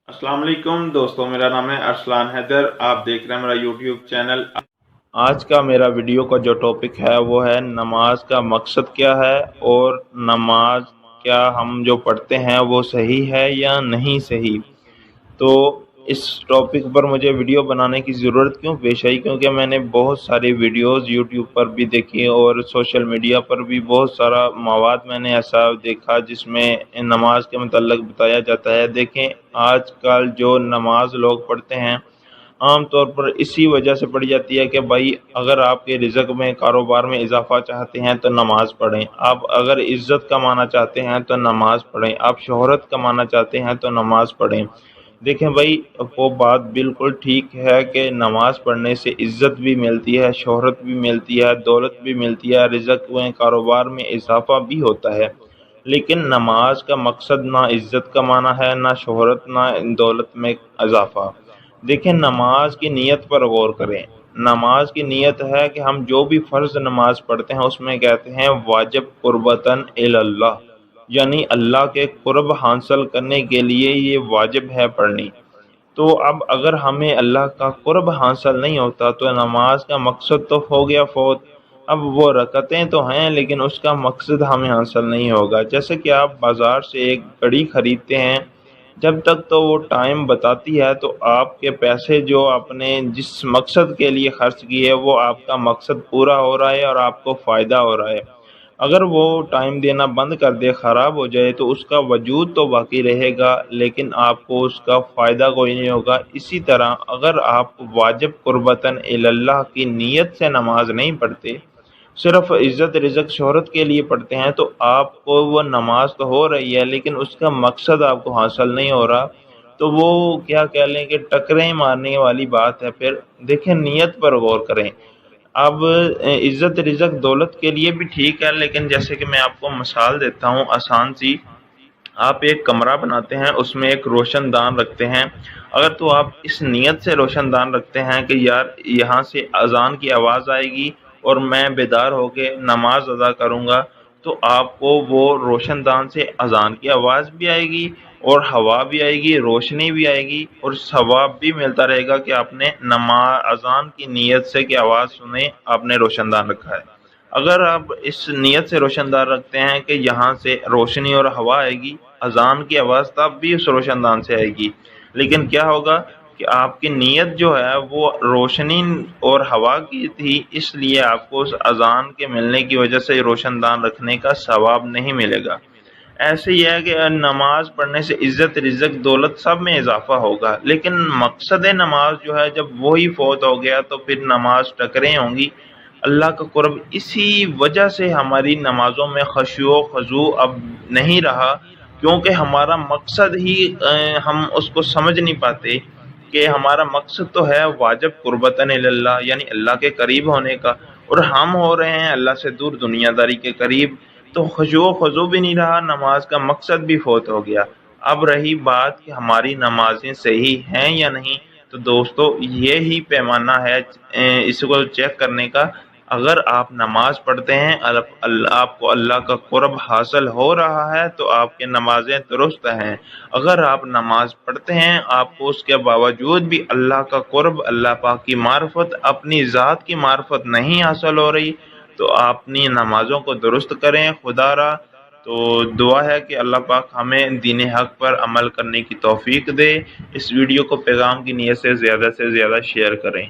अस्सलाम वालेकुम दोस्तों, मेरा नाम है अरसलान हैदर। आप देख रहे हैं मेरा यूट्यूब चैनल। आज का मेरा वीडियो का जो टॉपिक है वो है नमाज का मकसद क्या है और नमाज क्या हम जो पढ़ते हैं वो सही है या नहीं सही। तो इस टॉपिक पर मुझे वीडियो बनाने की ज़रूरत क्यों पेश आई, क्योंकि मैंने बहुत सारी वीडियोस यूट्यूब पर भी देखी और सोशल मीडिया पर भी बहुत सारा मवाद मैंने ऐसा देखा जिसमें नमाज के मतलब बताया जाता है। देखें, आजकल जो नमाज लोग पढ़ते हैं आम तौर पर इसी वजह से पढ़ी जाती है कि भाई अगर आपके रिज़्क में कारोबार में इजाफा चाहते हैं तो नमाज पढ़ें, आप अगर इज़्ज़त कमाना चाहते हैं तो नमाज पढ़ें, आप शोहरत कमाना चाहते हैं तो नमाज पढ़ें। देखें भाई, वो बात बिल्कुल ठीक है कि नमाज पढ़ने से इज़्ज़त भी मिलती है, शोहरत भी मिलती है, दौलत भी मिलती है, रिज़्क में कारोबार में इजाफा भी होता है। लेकिन नमाज का मकसद ना इज़्ज़त कमाना है, ना शोहरत, ना दौलत में इजाफा। देखें, नमाज की नीयत पर गौर करें। नमाज की नीयत है कि हम जो भी फ़र्ज़ नमाज पढ़ते हैं उसमें कहते हैं वाजिब कुर्बतन इलल्लाह, यानी अल्लाह के कुर्ब हासिल करने के लिए ये वाजिब है पढ़नी। तो अब अगर हमें अल्लाह का कुर्ब हासिल नहीं होता तो नमाज का मकसद तो हो गया फ़ौत। अब वो रकतें तो हैं लेकिन उसका मकसद हमें हासिल नहीं होगा। जैसे कि आप बाज़ार से एक घड़ी ख़रीदते हैं, जब तक तो वो टाइम बताती है तो आपके पैसे जो आपने जिस मकसद के लिए खर्च किए वो आपका मकसद पूरा हो रहा है और आपको फ़ायदा हो रहा है। अगर वो टाइम देना बंद कर दे, ख़राब हो जाए, तो उसका वजूद तो बाकी रहेगा लेकिन आपको उसका फ़ायदा कोई नहीं होगा। इसी तरह अगर आप वाजिब कुर्बतन इलल्लाह की नीयत से नमाज नहीं पढ़ते, सिर्फ इज़्ज़त रिज़्क शोहरत के लिए पढ़ते हैं, तो आपको वो नमाज तो हो रही है लेकिन उसका मकसद आपको हासिल नहीं हो रहा। तो वो क्या कह लें कि टकरें मारने वाली बात है। फिर देखें, नीयत पर गौर करें। अब इज़्ज़त रिज़्क दौलत के लिए भी ठीक है, लेकिन जैसे कि मैं आपको मिसाल देता हूँ आसान सी। आप एक कमरा बनाते हैं, उसमें एक रोशनदान रखते हैं। अगर तो आप इस नीयत से रोशनदान रखते हैं कि यार यहाँ से अजान की आवाज़ आएगी और मैं बेदार होके नमाज अदा करूँगा, तो आपको वो रोशनदान से अजान की आवाज़ भी आएगी और हवा भी आएगी, रोशनी भी आएगी और सवाब भी मिलता रहेगा कि आपने अजान की नीयत से कि आवाज़ सुने आपने रोशनदान रखा है। अगर आप इस नीयत से रोशनदान रखते हैं कि यहाँ से रोशनी और हवा आएगी, अजान की आवाज़ तब भी उस रोशनदान से आएगी, लेकिन क्या होगा कि आपकी नीयत जो है वो रोशनी और हवा की थी, इसलिए आपको उस अजान के मिलने की वजह से रोशनदान रखने का सवाब नहीं मिलेगा। ऐसे ही है कि नमाज पढ़ने से इज़्ज़त रिज़्क दौलत सब में इजाफा होगा, लेकिन मकसद नमाज जो है जब वही फौत हो गया तो फिर नमाज टकरें होंगी। अल्लाह का कुर्ब इसी वजह से हमारी नमाज़ों में ख़ुशू ख़ुज़ू अब नहीं रहा, क्योंकि हमारा मकसद ही हम उसको समझ नहीं पाते कि हमारा मकसद तो है वाजिब कुर्बतन इलल्लाह, यानी अल्लाह के करीब होने का, और हम हो रहे हैं अल्लाह से दूर दुनियादारी के करीब। तो खुशू ख़ुज़ू भी नहीं रहा, नमाज का मकसद भी फ़ौत हो गया। अब रही बात कि हमारी नमाज़ें सही हैं या नहीं, तो दोस्तों ये ही पैमाना है इसको चेक करने का। अगर आप नमाज पढ़ते हैं, आपको अल्लाह का कुर्ब हासिल हो रहा है तो आपकी नमाज़ें दुरुस्त हैं। अगर आप नमाज पढ़ते हैं, आपको उसके बावजूद भी अल्लाह का कुर्ब, अल्लाह पाक की मार्फत, अपनी ज़ात की मार्फत नहीं हासिल हो रही, तो अपनी नमाज़ों को दुरुस्त करें खुदारा। तो दुआ है कि अल्लाह पाक हमें दीन हक़ पर अमल करने की तौफ़ीक दे। इस वीडियो को पैगाम की नीयत से ज़्यादा शेयर करें।